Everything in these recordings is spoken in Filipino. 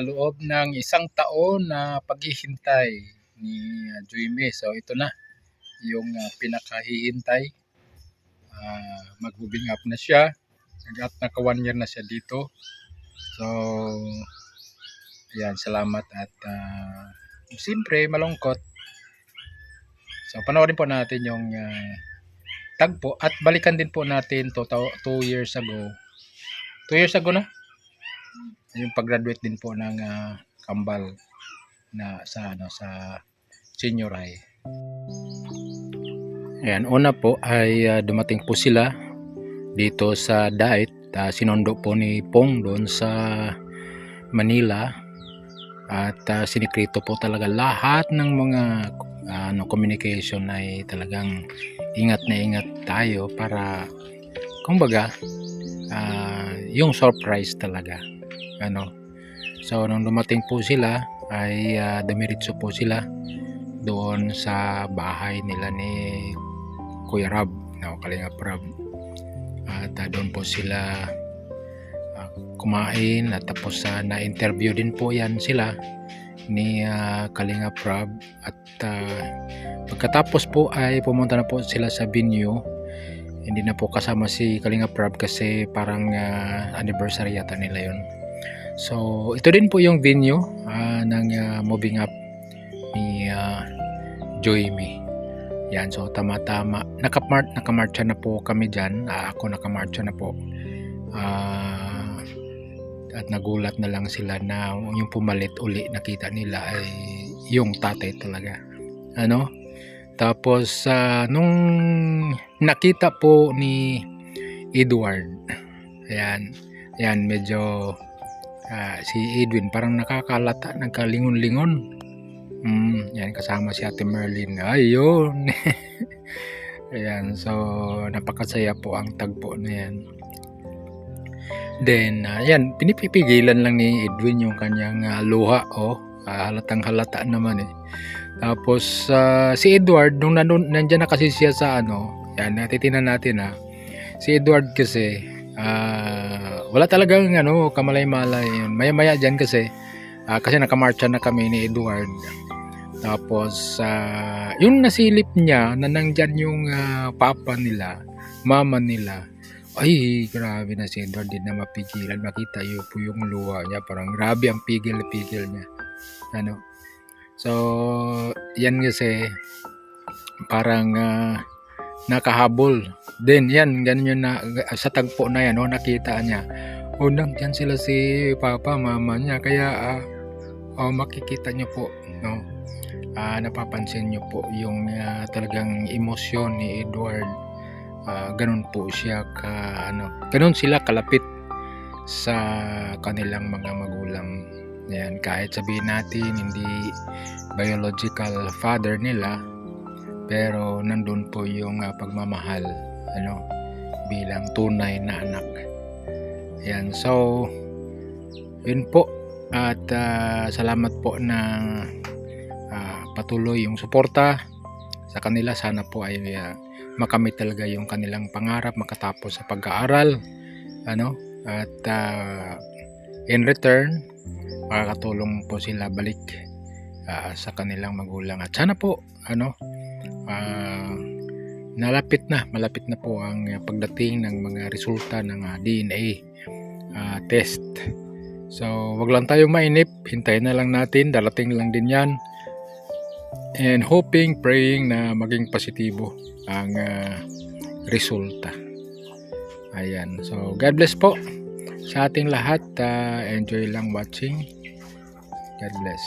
loob ng 1 taon na paghihintay ni Joyme. So ito na yung pinakahihintay. Mag-moving up na siya. At naka 1 year na siya dito. So ayan, salamat at siyempre malungkot. So panoorin po natin yung tagpo at balikan din po natin 2 years ago. 2 years ago na yung pag-graduate din po ng Kambal na sa senior high. Ayan, una po ay dumating po sila dito sa Dait. Sinundo po ni Pong doon sa Manila at sinikrito po talaga lahat ng mga communication ay talagang ingat na ingat tayo para kumbaga yung surprise talaga so nung dumating po sila ay dumiretso po sila doon sa bahay nila ni Kuya Rab, Kalingap Rab, at doon po sila kumain at tapos na-interview din po yan sila ni Kalingap Rab at pagkatapos po ay pumunta na po sila sa venue. Hindi na po kasama si Kalingap Rab kasi parang anniversary yata nila yun. So ito din po yung venue ng moving up ni Joyme. Yan, so tama-tama nakamarcha na po kami dyan. Ako nakamarcha na po. At nagulat na lang sila na yung pumalit uli, nakita nila ay yung tatay talaga. Tapos nung nakita po ni Edward, ayan medyo si Edwin parang nakakalata, nagkalingon-lingon. Yan, kasama si Ate Merlin. Ayun. Ayan, so napakasaya po ang tagpo na yan. Then, yan, pinipigilan lang ni Edwin yung kanyang luha. Halatang halata naman eh. Tapos, si Edward, nung nandyan na kasi siya sa yan, natitinan natin si Edward kasi, wala talagang kamalay-malay. Maya-maya dyan kasi nakamarcha na kami ni Edward. Tapos, yung nasilip niya na nandyan yung papa nila, mama nila, ay grabe na si Edward, din na mapigilan. Makita po yung luha niya, parang grabe ang pigil-pigil niya. So yan kasi parang nakahabol din yan, ganyan na sa tagpo na yan. Nakita niya nandyan sila si papa, mama niya, kaya makikita niyo po napapansin niyo po yung talagang emosyon ni Edward. Ganun po siya ganun sila kalapit sa kanilang mga magulang. Yan, kahit sabihin natin hindi biological father nila, pero nandun po yung pagmamahal bilang tunay na anak. Yan, so yun po at salamat po na patuloy yung suporta sa kanila. Sana po ay makamit talaga yung kanilang pangarap, makatapos sa pag-aaral at in return makakatulong po sila balik sa kanilang magulang. At sana po malapit na po ang pagdating ng mga resulta ng DNA test. So wag lang tayo mainip, hintayin na lang natin, darating lang din yan. And hoping, praying na maging positibo ang resulta. Ayan, so God bless po sa ating lahat. Enjoy lang watching. God bless.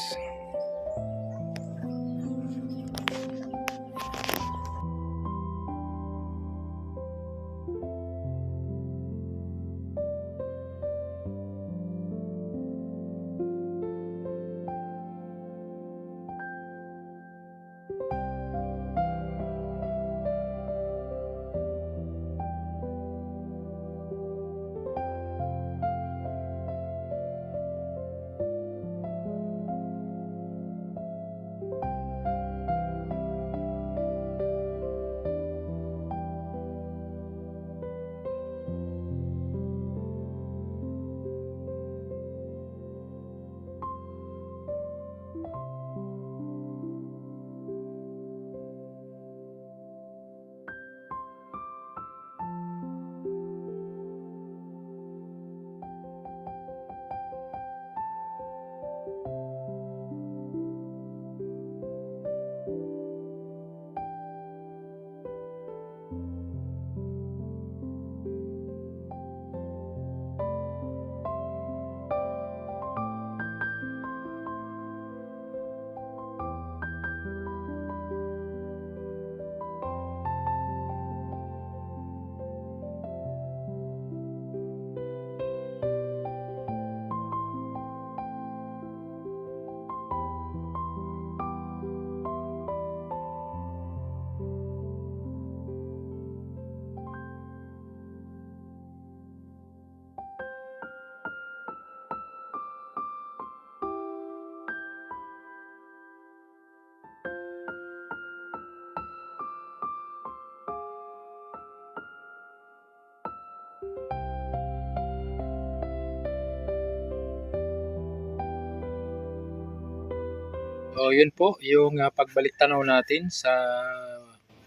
yun po yung pagbalik tanaw natin sa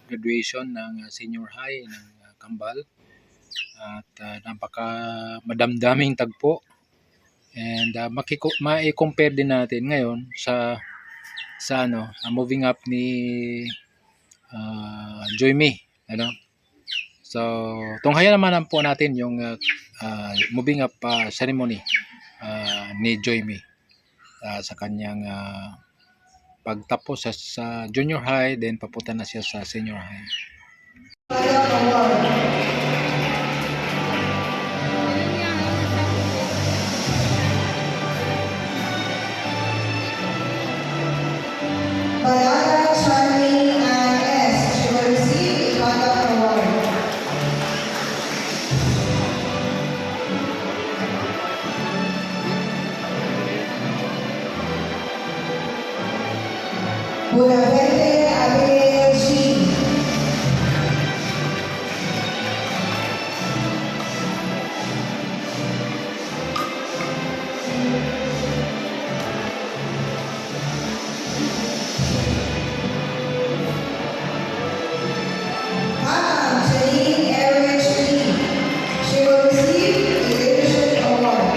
graduation ng senior high ng Kambal. At napaka madamdaming tagpo. And mai-compare din natin ngayon sa ano, moving up ni Joyme, ano? So, tunghayan naman po natin yung moving up ceremony ni Joyme sa kanyang pagtapos sa junior high, then papunta na siya sa senior high. Bayara Charlie S. She will receive a conduct award. Bunavente Abigail G. Hannah Janine Erich Lee. She will receive a leadership award.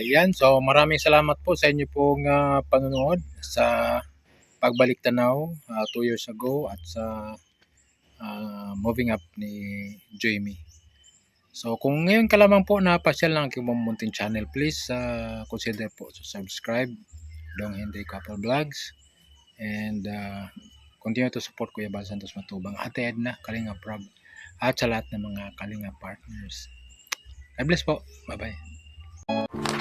Ayan, so maraming salamat po sa inyo pong panonood sa pagbalik tanaw 2 years ago at sa moving up ni Jamie. So kung ngayon ka lamang po napasyal ng aking munting channel, please consider po to subscribe Dong Henry Couple Vlogs and continue to support Kuya Bal Santos Matubang, Ate Edna, Kalinga Prab at sa lahat ng mga Kalinga partners. God bless po. Bye-bye.